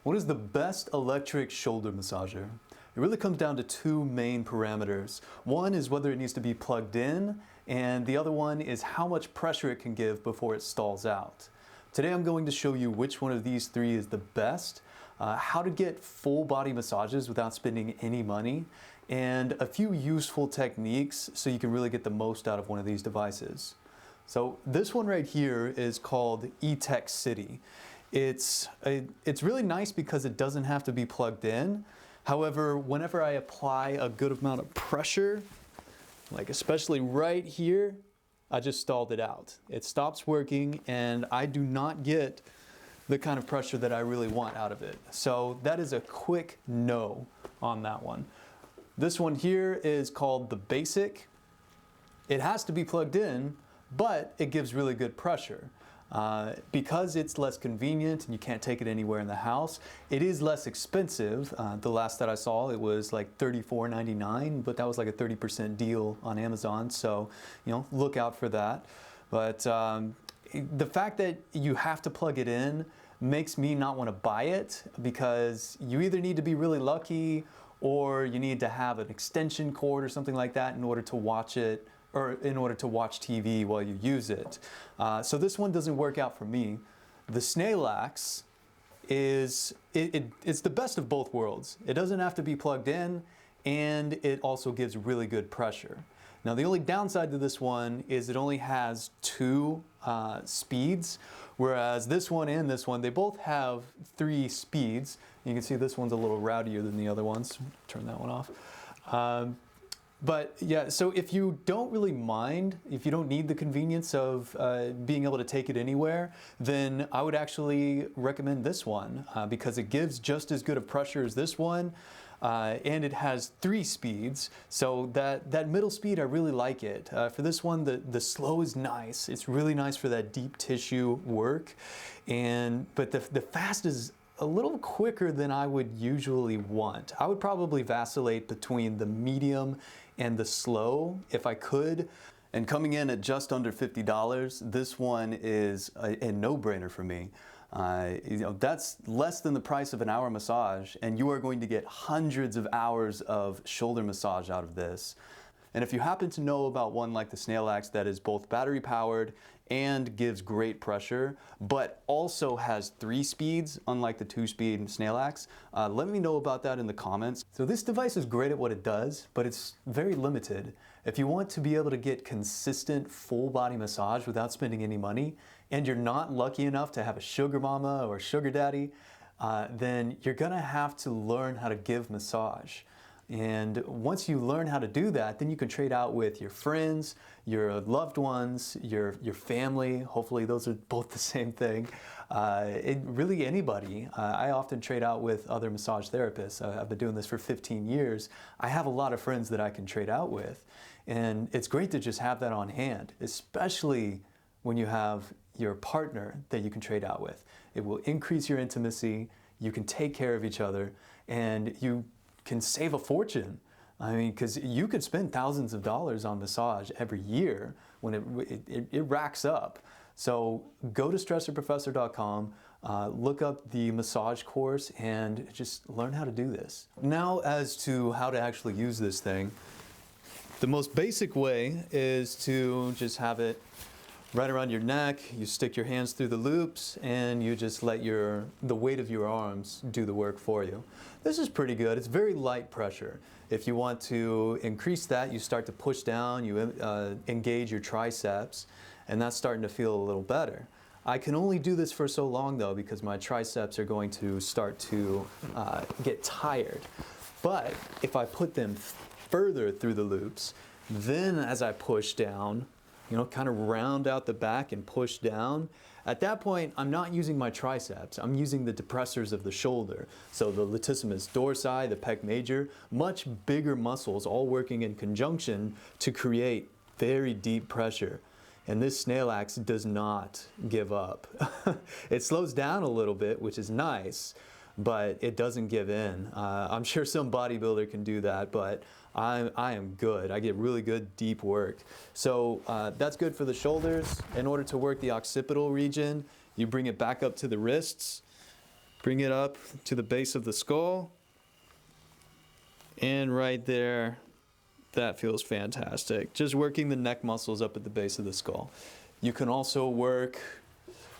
What is the best electric shoulder massager? It really comes down to two main parameters. One is whether it needs to be plugged in, and the other one is how much pressure it can give before it stalls out. Today I'm going to show you which one of these three is the best, how to get full body massages without spending any money, and a few useful techniques so you can really get the most out of one of these devices. So this one right here is called eTech City. It's really nice because it doesn't have to be plugged in. However, whenever I apply a good amount of pressure, like especially right here, I just stalled it out. It stops working and I do not get the kind of pressure that I really want out of it. So that is a quick no on that one. This one here is called the Basic. It has to be plugged in, but it gives really good pressure. Because it's less convenient and you can't take it anywhere in the house, it is less expensive. The last that I saw, it was like $34.99, but that was like a 30% deal on Amazon, so look out for that. But the fact that you have to plug it in makes me not want to buy it, because you either need to be really lucky or you need to have an extension cord or something like that in order to watch it, or in order to watch TV while you use it. So this one doesn't work out for me. The Snail Axe it's the best of both worlds. It doesn't have to be plugged in, and it also gives really good pressure. Now the only downside to this one is it only has two speeds, whereas this one and this one, they both have 3 speeds. You can see this one's a little rowdier than the other ones. Turn that one off. But yeah, so if you don't really mind, if you don't need the convenience of being able to take it anywhere, then I would actually recommend this one because it gives just as good of pressure as this one, and it has 3 speeds. So that middle speed, I really like it. For this one, the slow is nice. It's really nice for that deep tissue work, but the fast is a little quicker than I would usually want. I would probably vacillate between the medium and the slow if I could. And coming in at just under $50, this one is a no-brainer for me. That's less than the price of an hour massage, and you are going to get hundreds of hours of shoulder massage out of this. And if you happen to know about one like the Snail Axe that is both battery powered and gives great pressure, but also has 3 speeds, unlike the 2-speed Snail Axe, let me know about that in the comments. So this device is great at what it does, but it's very limited. If you want to be able to get consistent full body massage without spending any money, and you're not lucky enough to have a sugar mama or sugar daddy, then you're gonna have to learn how to give massage. And once you learn how to do that, then you can trade out with your friends, your loved ones, your family. Hopefully those are both the same thing. Really anybody. I often trade out with other massage therapists. I've been doing this for 15 years. I have a lot of friends that I can trade out with. And it's great to just have that on hand, especially when you have your partner that you can trade out with. It will increase your intimacy, you can take care of each other, and you can save a fortune. I mean, because you could spend thousands of dollars on massage every year when it racks up. So go to stressorprofessor.com, look up the massage course, and just learn how to do this. Now, as to how to actually use this thing, the most basic way is to just have it right around your neck. You stick your hands through the loops and you just let the weight of your arms do the work for you. This is pretty good. It's very light pressure. If you want to increase that, you start to push down, you engage your triceps, and that's starting to feel a little better. I can only do this for so long though, because my triceps are going to start to get tired. But if I put them further through the loops, then as I push down, kind of round out the back and push down. At that point, I'm not using my triceps, I'm using the depressors of the shoulder. So the latissimus dorsi, the pec major, much bigger muscles all working in conjunction to create very deep pressure. And this Snail Axe does not give up. It slows down a little bit, which is nice, but it doesn't give in. I'm sure some bodybuilder can do that, but I am good. I get really good deep work. So that's good for the shoulders. In order to work the occipital region, you bring it back up to the wrists, Bring it up to the base of the skull. And right there, that feels fantastic. Just working the neck muscles up at the base of the skull. You can also work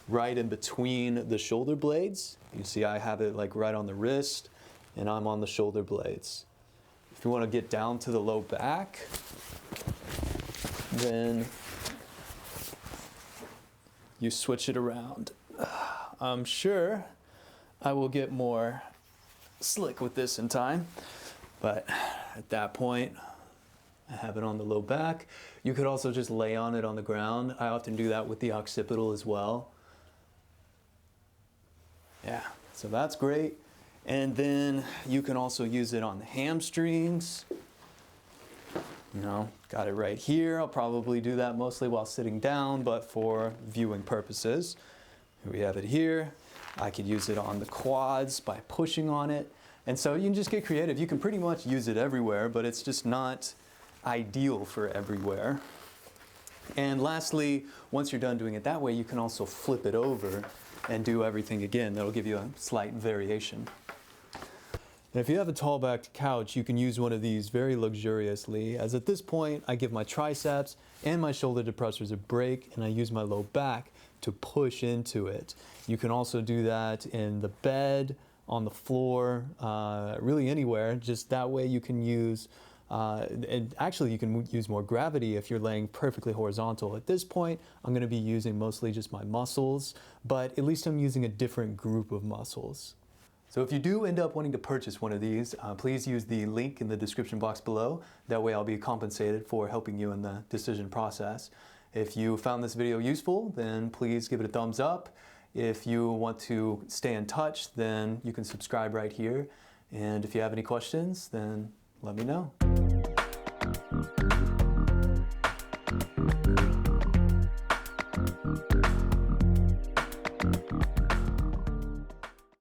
right in between the shoulder blades. You see I have it like right on the wrist, and I'm on the shoulder blades. If you want to get down to the low back, then you switch it around. I'm sure I will get more slick with this in time, but at that point, I have it on the low back. You could also just lay on it on the ground. I often do that with the occipital as well. Yeah, so that's great. And then you can also use it on the hamstrings. You know, got it right here. I'll probably do that mostly while sitting down, but for viewing purposes. We have it here. I could use it on the quads by pushing on it. And so you can just get creative. You can pretty much use it everywhere, but it's just not ideal for everywhere. And lastly, once you're done doing it that way, you can also flip it over and do everything again. That'll give you a slight variation. And if you have a tall-backed couch, you can use one of these very luxuriously, as at this point, I give my triceps and my shoulder depressors a break, and I use my low back to push into it. You can also do that in the bed, on the floor, really anywhere. Just that way you can use, and actually you can use more gravity if you're laying perfectly horizontal. At this point, I'm going to be using mostly just my muscles, but at least I'm using a different group of muscles. So if you do end up wanting to purchase one of these, please use the link in the description box below. That way I'll be compensated for helping you in the decision process. If you found this video useful, then please give it a thumbs up. If you want to stay in touch, then you can subscribe right here. And if you have any questions, then let me know.